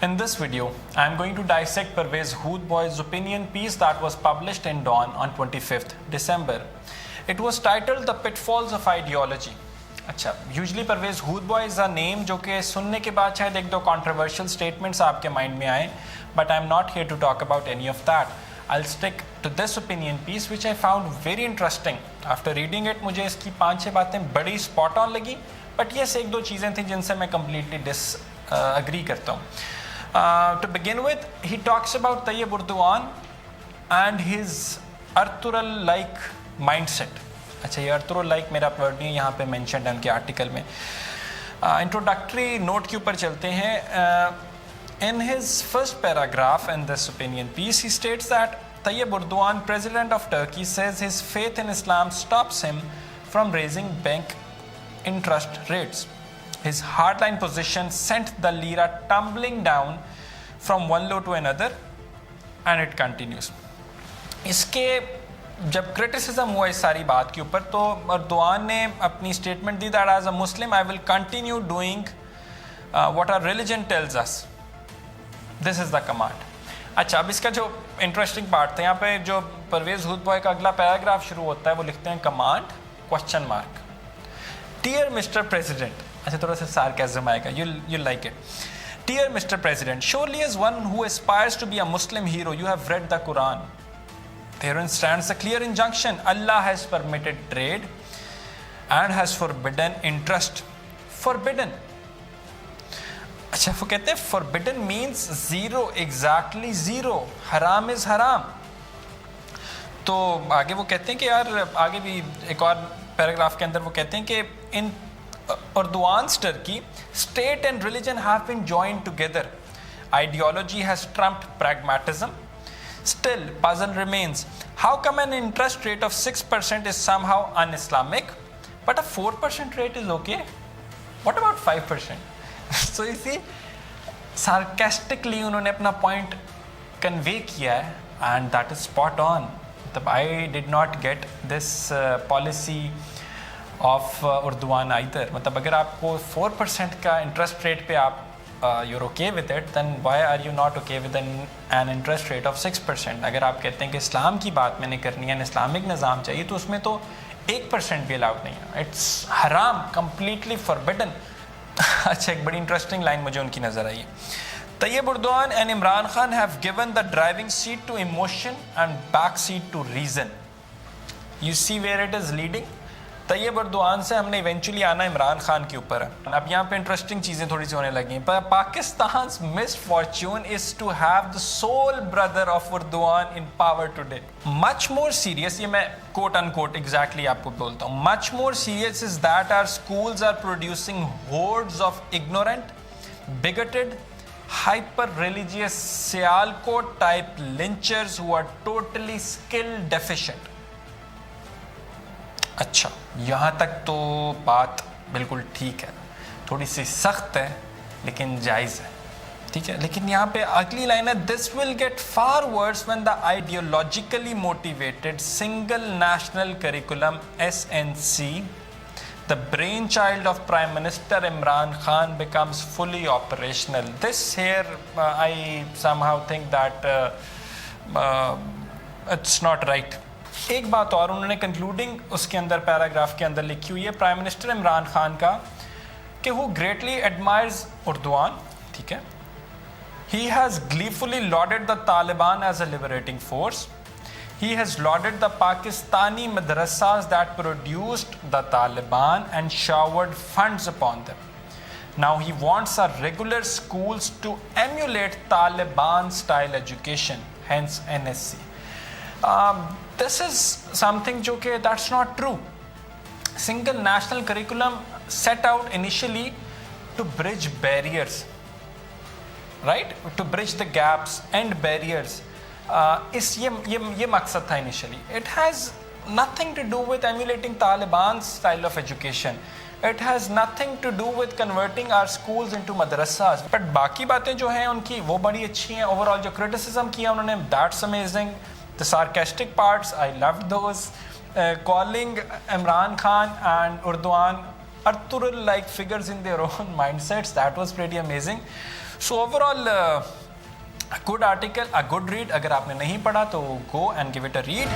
In this video, I am going to dissect Parvez Hoodboy's opinion piece that was published in Dawn on 25th December. It was titled The Pitfalls of Ideology. अच्छा, usually Parvez Hoodbhoy is a name जो कि सुनने के बाद शायद एक दो controversial statements आपके माइंड में आए, but I am not here to talk about any of that. I'll stick to this opinion piece which I found very interesting. After reading it, मुझे इसकी 5-6 बातें बड़ी spot on लगी, but yes, एक दो चीज़ें थी जिनसे मैं completely disagree करता हूँ. To begin with, he talks about Tayyib Erdogan and his Ertugrul-like mindset. अच्छा, ये Ertugrul-like मेरा वर्ड नहीं है, यहाँ पे mentioned है उनके आर्टिकल में. Introductory note के ऊपर चलते हैं. In his first paragraph in this opinion piece, he states that Tayyip Erdogan, president of Turkey, says his faith in Islam stops him from raising bank interest rates. His hardline position sent the lira tumbling down from one low to another, and it continues. इसके जब criticism हुआ इस सारी बात के ऊपर, तो Erdogan ने अपनी statement the that as a Muslim I will continue doing what our religion tells us. This is the command. अच्छा, अब इसका जो इंटरेस्टिंग पार्ट था, यहाँ पे जो परवेज हुडबॉय का अगला पैराग्राफ शुरू होता है, वो लिखते हैं command question mark. Dear mister president. अच्छा, थोड़ा सा सार्केज़म आएगा, you like it. Dear mister president, surely as one who aspires to be a Muslim hero, you have read the Quran. Therein stands a clear injunction. Allah has permitted trade and has forbidden interest. Forbidden. अच्छा, वो कहते हैं forbidden means zero, exactly zero. हराम is हराम. तो आगे वो कहते हैं कि यार, आगे भी एक और पैराग्राफ के अंदर वो कहते हैं कि इन Erdogan's Turkey, state and religion have been joined together. Ideology has trumped pragmatism. Still, puzzle remains. How come an interest rate of 6% is somehow un-Islamic, but a 4% rate is okay? What about 5%? So you see, sarcastically उन्होंने अपना point convey किया है, and that is spot on. तब I did not get this policy of Erdogan either. मतलब अगर आपको 4% का interest rate पे आप you're okay with it, then why are you not okay with an interest rate of 6%? अगर आप कहते हैं कि इस्लाम की बात मैंने करनी है, इस्लामिक निज़ाम चाहिए, तो उसमें तो 1% भी अलाउड नहीं है. It's haram, completely forbidden. अच्छा, एक बड़ी इंटरेस्टिंग लाइन मुझे उनकी नजर आई. Tayyip Erdogan and Imran Khan have given the driving seat to emotion and back seat to reason. You see where it is leading? Tayyip Erdogan से हमने eventually आना इमरान खान के ऊपर है. अब यहाँ पे इंटरेस्टिंग चीज़ें थोड़ी सी होने लगी. Pakistan's misfortune is to have the sole brother of Erdogan in power today. Much more serious, ये मैं quote unquote exactly आपको बोलता हूँ, much more serious is that our schools are producing hordes of ignorant, bigoted, hyper-religious Sialkot type lynchers who are totally skill deficient. अच्छा, यहाँ तक तो बात बिल्कुल ठीक है, थोड़ी सी सख्त है लेकिन जायज़ है, ठीक है. लेकिन यहाँ पे अगली लाइन है, this will get far worse when the ideologically motivated single national curriculum SNC, the brain child of prime minister Imran Khan, becomes fully operational. This here I somehow think that it's not right. एक बात और उन्होंने concluding उसके अंदर paragraph के अंदर लिखी हुई है प्राइम मिनिस्टर इमरान खान का, कि हु ग्रेटली एडमायर्स Erdogan, ठीक है. He has gleefully lauded the Taliban as a liberating force. He has lauded the Pakistani madrasas that produced the Taliban and showered funds upon them. Now he wants our regular schools to emulate Taliban-style education, hence NSC. This is something जो कि that's not true. Single national curriculum set out initially to bridge barriers, right? To bridge the gaps and barriers. ये मकसद था initially. It has nothing to do with emulating Taliban's style of education. It has nothing to do with converting our schools into madrasas. But बाकी बातें जो हैं उनकी वो बड़ी अच्छी हैं. Overall जो criticism किया उन्होंने, that's amazing. The sarcastic parts, I loved those. Calling Imran Khan and Erdogan Ertugrul-like figures in their own mindsets, that was pretty amazing. So overall good article, a good read. अगर आपने नहीं पढ़ा तो go and give it a read.